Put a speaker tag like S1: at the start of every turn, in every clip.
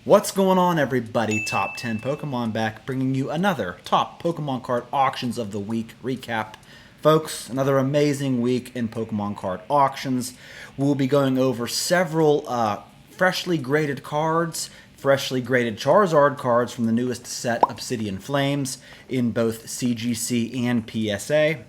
S1: What's going on, everybody? Top 10 Pokemon back, bringing you another top Pokemon card auctions of the week recap. Folks, another amazing week in Pokemon card auctions. We'll be going over several freshly graded cards, freshly graded Charizard cards from the newest set, Obsidian Flames, in both CGC and PSA.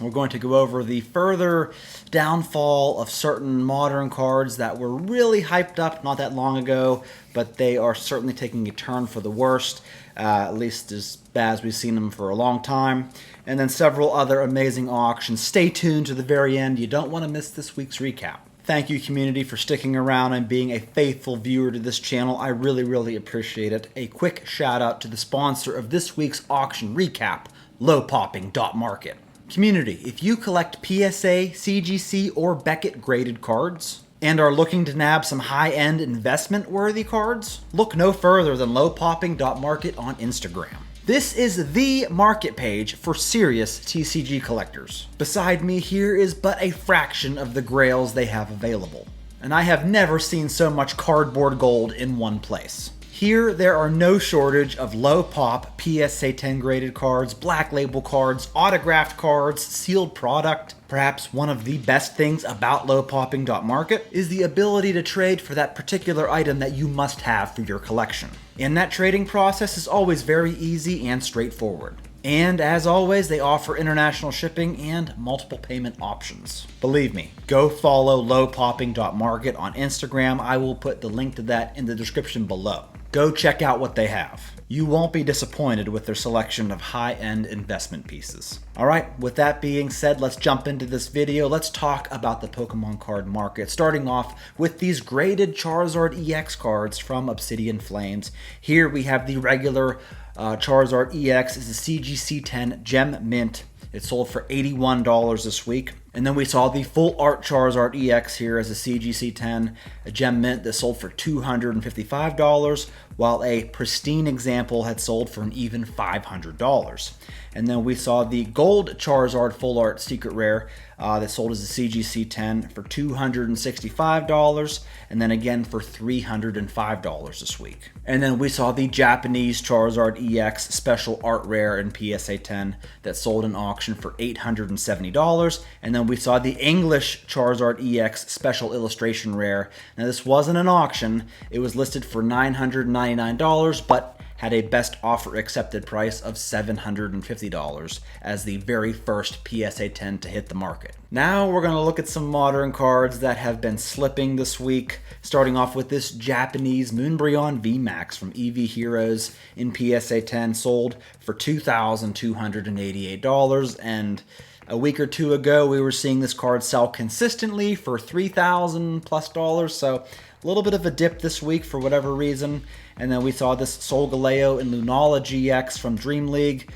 S1: We're going to go over the further downfall of certain modern cards that were really hyped up not that long ago, but they are certainly taking a turn for the worst, at least as bad as we've seen them for a long time. And then several other amazing auctions. Stay tuned to the very end. You don't want to miss this week's recap. Thank you, community, for sticking around and being a faithful viewer to this channel. I really appreciate it. A quick shout out to the sponsor of this week's auction recap, lowpopping.market. Community, if you collect PSA, CGC, or Beckett graded cards and are looking to nab some high-end investment-worthy cards, look no further than lowpopping.market on Instagram. This is the market page for serious TCG collectors. Beside me here is but a fraction of the grails they have available. And I have never seen so much cardboard gold in one place. Here, there are no shortage of low-pop PSA 10 graded cards, black label cards, autographed cards, sealed product. Perhaps one of the best things about lowpopping.market is the ability to trade for that particular item that you must have for your collection. And that trading process is always very easy and straightforward. And as always, they offer international shipping and multiple payment options. Believe me, go follow lowpopping.market on Instagram. I will put the link to that in the description below. Go check out what they have. You won't be disappointed with their selection of high-end investment pieces. Alright, with that being said, let's jump into this video. Let's talk about the Pokemon card market, starting off with these graded Charizard EX cards from Obsidian Flames. Here we have the regular Charizard EX is a CGC 10 Gem Mint. It sold for $81 this week. And then we saw the full art Charizard EX here as a CGC 10, a Gem Mint that sold for $255, while a pristine example had sold for an even $500. And then we saw the gold Charizard full art secret rare that sold as a CGC 10 for $265, and then again for $305 this week. And then we saw the Japanese Charizard EX special art rare in PSA 10 that sold in auction for $870, and then we saw the English Charizard EX special illustration rare. Now this wasn't an auction, it was listed for $999, but had a best offer accepted price of $750 as the very first PSA 10 to hit the market. Now we're going to look at some modern cards that have been slipping this week, starting off with this Japanese Moonbryon VMAX from EV Heroes in PSA 10, sold for $2,288, and a week or two ago we were seeing this card sell consistently for $3,000 plus, so a little bit of a dip this week for whatever reason. And then we saw this Solgaleo and Lunala GX from Dream League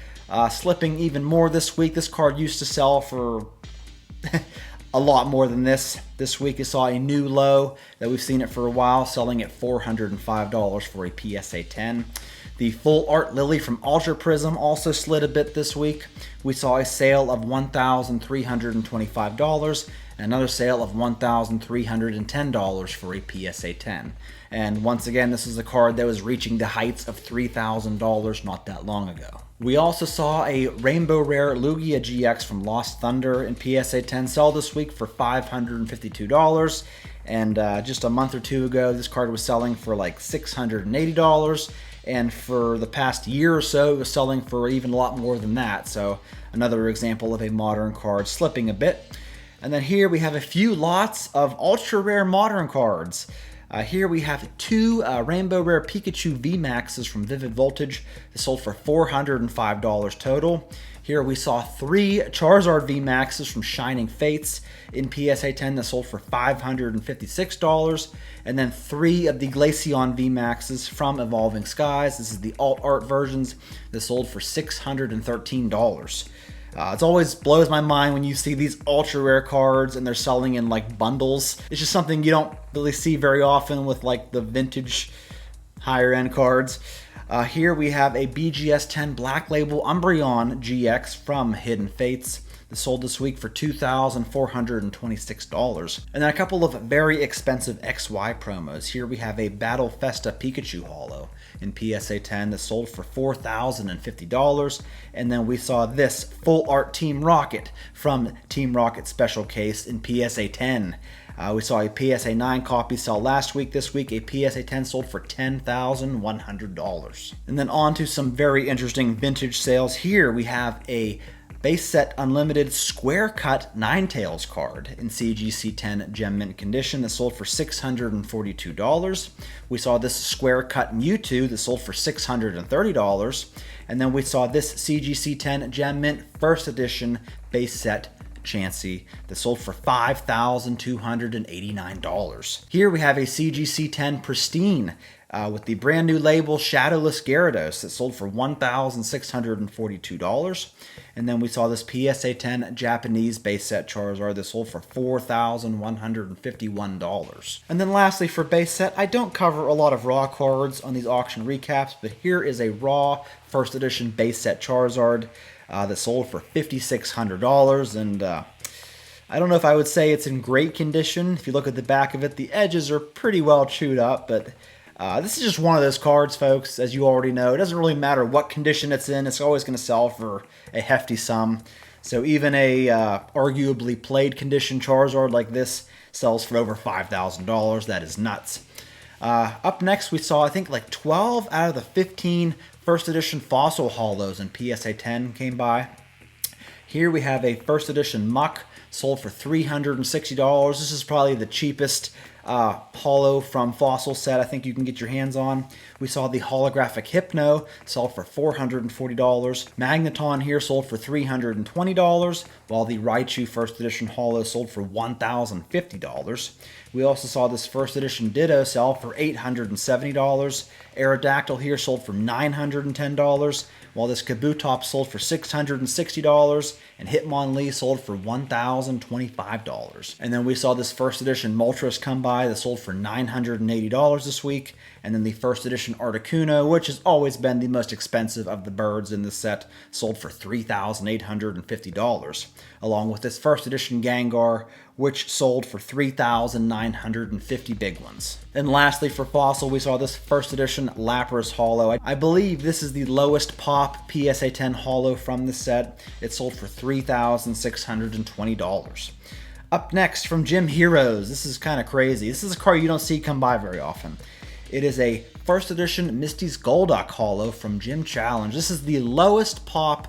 S1: slipping even more this week. This card used to sell for a lot more than this. This week it saw a new low that we've seen it for a while, selling at $405 for a PSA 10. The full art Lily from Ultra Prism also slid a bit this week. We saw a sale of $1,325 and another sale of $1,310 for a PSA 10. And once again, this is a card that was reaching the heights of $3,000 not that long ago. We also saw a Rainbow Rare Lugia GX from Lost Thunder in PSA 10 sell this week for $552. And just a month or two ago, this card was selling for like $680. And for the past year or so, it was selling for even a lot more than that. So another example of a modern card slipping a bit. And then here we have a few lots of ultra rare modern cards. Here we have two Rainbow Rare Pikachu VMAXs from Vivid Voltage. They sold for $405 total. Here we saw three Charizard VMAXs from Shining Fates in PSA 10 that sold for $556. And then three of the Glaceon VMAXs from Evolving Skies. This is the alt art versions that sold for $613. It always blows my mind when you see these ultra rare cards and they're selling in like bundles. It's just something you don't really see very often with like the vintage higher end cards. Here we have a BGS 10 Black Label Umbreon GX from Hidden Fates. that sold this week for $2,426. And then a couple of very expensive XY promos. Here we have a Battle Festa Pikachu holo in PSA 10 that sold for $4,050. And then we saw this full art Team Rocket from Team Rocket Special Case in PSA 10. We saw a PSA 9 copy sell last week. This week, a PSA 10 sold for $10,100. And then on to some very interesting vintage sales. Here we have a base set unlimited square cut Ninetales card in CGC 10 gem mint condition that sold for $642. We saw this square cut Mewtwo that sold for $630. And then we saw this CGC 10 gem mint first edition base set Chansey that sold for $5,289. Here we have a CGC 10 Pristine with the brand new label Shadowless Gyarados that sold for $1,642. And then we saw this PSA 10 Japanese base set Charizard that sold for $4,151. And then lastly for base set, I don't cover a lot of raw cards on these auction recaps, but here is a raw first edition base set Charizard that sold for $5,600, and I don't know if I would say it's in great condition. If you look at the back of it, the edges are pretty well chewed up, but this is just one of those cards, folks, as you already know. It doesn't really matter what condition it's in. It's always going to sell for a hefty sum. So even a arguably played condition Charizard like this sells for over $5,000. That is nuts. Up next, we saw, I think, like 12 out of the 15 first edition Fossil Holos in PSA 10 came by. Here we have a first edition Muck, sold for $360. This is probably the cheapest holo from Fossil set I think you can get your hands on. We saw the holographic Hypno sold for $440. Magneton here sold for $320, while the Raichu first edition holo sold for $1,050. We also saw this first edition Ditto sell for $870. Aerodactyl here sold for $910, while this Kabutops sold for $660, and Hitmonlee sold for $1,025. And then we saw this first edition Moltres come by that sold for $980 this week, and then the first edition Articuno, which has always been the most expensive of the birds in this set, sold for $3,850, along with this first edition Gengar, which sold for $3,950 big ones. And lastly for Fossil, we saw this first edition Lapras holo. I believe this is the lowest pop PSA 10 holo from the set. It sold for $3,620. Up next from Gym Heroes, this is kind of crazy. This is a card you don't see come by very often. It is a first edition Misty's Golduck holo from Gym Challenge. This is the lowest pop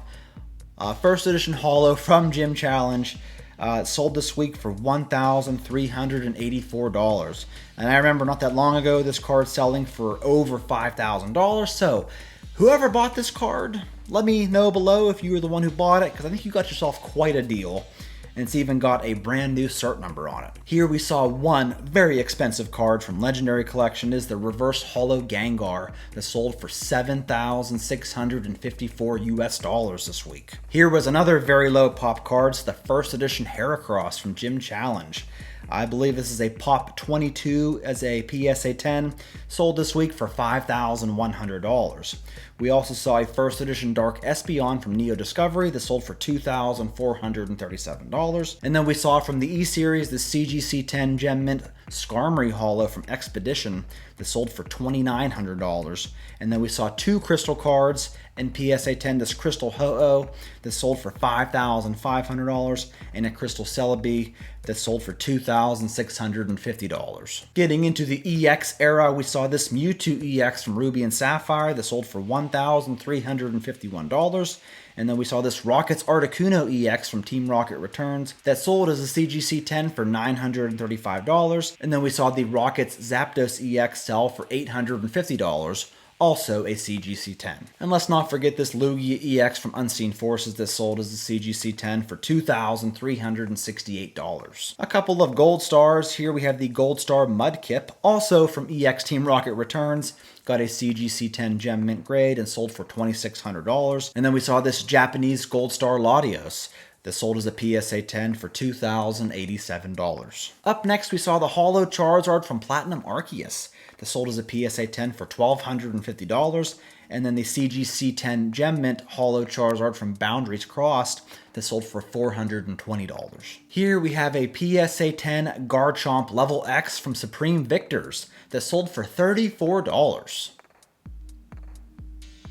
S1: first edition holo from Gym Challenge. It sold this week for $1,384. And I remember not that long ago this card selling for over $5,000. So whoever bought this card, let me know below if you were the one who bought it, because I think you got yourself quite a deal. And it's even got a brand new cert number on it. Here we saw one very expensive card from Legendary Collection is the Reverse Holo Gengar that sold for $7,654 US this week. Here was another very low pop card, the first edition Heracross from Gym Challenge. I believe this is a Pop 22 as a PSA 10, sold this week for $5,100. We also saw a first edition Dark Espeon from Neo Discovery that sold for $2,437. And then we saw from the E-Series the CGC 10 Gem Mint Skarmory holo from Expedition that sold for $2,900. And then we saw two crystal cards in PSA 10, this Crystal Ho-Oh that sold for $5,500, and a Crystal Celebi that sold for $2,650. Getting into the EX era, we saw this Mewtwo EX from Ruby and Sapphire that sold for $1,351. And then we saw this Rockets Articuno EX from Team Rocket Returns that sold as a CGC 10 for $935. And then we saw the Rockets Zapdos EX sell for $850. Also a CGC 10. And let's not forget this Lugia EX from Unseen Forces that sold as a CGC 10 for $2,368. A couple of gold stars. Here we have the Gold Star Mudkip, also from EX Team Rocket Returns. Got a CGC 10 Gem Mint grade and sold for $2,600. And then we saw this Japanese Gold Star Latios that sold as a PSA 10 for $2,087. Up next, we saw the Holo Charizard from Platinum Arceus that sold as a PSA 10 for $1,250. And then the CGC 10 Gem Mint Holo Charizard from Boundaries Crossed that sold for $420. Here we have a PSA 10 Garchomp Level X from Supreme Victors that sold for $34.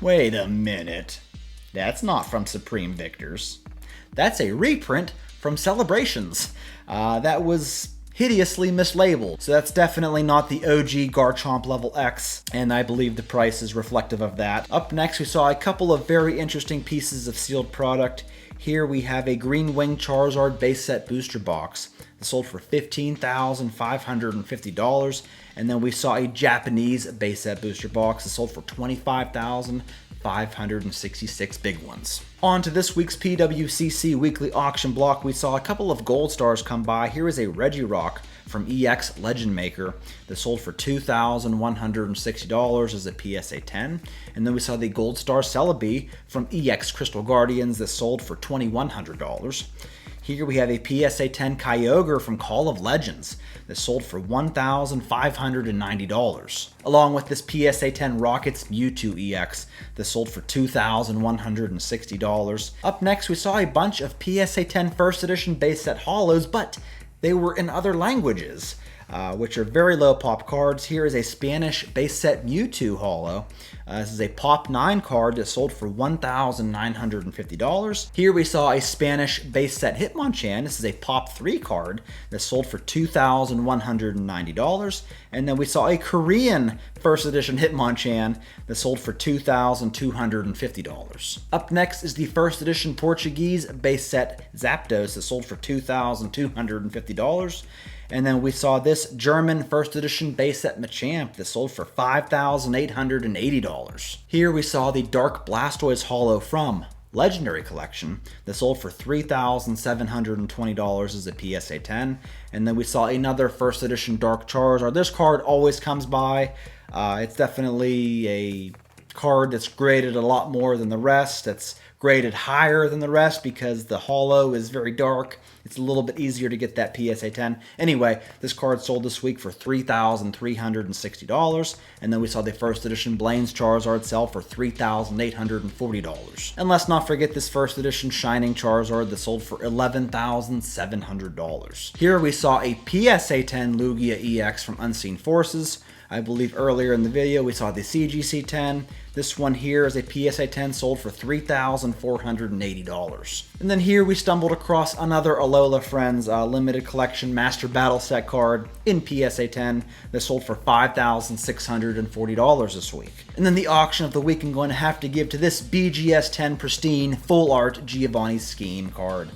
S1: Wait a minute. That's not from Supreme Victors. That's a reprint from Celebrations. That was hideously mislabeled. So that's definitely not the OG Garchomp Level X, and I believe the price is reflective of that. Up next, we saw a couple of very interesting pieces of sealed product. Here we have a Green Wing Charizard base set booster box that sold for $15,550, and then we saw a Japanese base set booster box that sold for $25,566 big ones. On to this week's PWCC weekly auction block, we saw a couple of gold stars come by. Here is a Regirock from EX Legend Maker that sold for $2,160 as a PSA 10. And then we saw the Gold Star Celebi from EX Crystal Guardians that sold for $2,100. Here we have a PSA 10 Kyogre from Call of Legends that sold for $1,590, along with this PSA 10 Rockets Mewtwo EX that sold for $2,160. Up next, we saw a bunch of PSA 10 First Edition base set holos, but they were in other languages, which are very low pop cards. Here is a Spanish base set Mewtwo holo. This is a Pop 9 card that sold for $1,950. Here we saw a Spanish base set Hitmonchan. This is a Pop 3 card that sold for $2,190. And then we saw a Korean first edition Hitmonchan that sold for $2,250. Up next is the first edition Portuguese base set Zapdos that sold for $2,250. And then we saw this German first edition base set Machamp that sold for $5,880. Here we saw the Dark Blastoise holo from Legendary Collection that sold for $3,720 as a PSA 10. And then we saw another first edition Dark Charizard. This card always comes by. It's definitely a card that's graded a lot more than the rest. It's graded higher than the rest because the holo is very dark. It's a little bit easier to get that PSA 10. Anyway, this card sold this week for $3,360. And then we saw the first edition Blaine's Charizard sell for $3,840. And let's not forget this first edition Shining Charizard that sold for $11,700. Here we saw a PSA 10 Lugia EX from Unseen Forces. I believe earlier in the video we saw the CGC 10. This one here is a PSA 10 sold for $3,480. And then here we stumbled across another Alola Friends limited collection Master Battle Set card in PSA 10 that sold for $5,640 this week. And then the auction of the week I'm going to have to give to this BGS 10 Pristine Full Art Giovanni Scheme card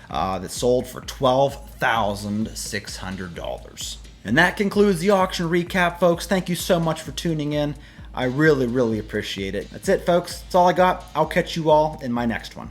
S1: that sold for $12,600. And that concludes the auction recap, folks. Thank you so much for tuning in. I really, really appreciate it. That's it, folks. That's all I got. I'll catch you all in my next one.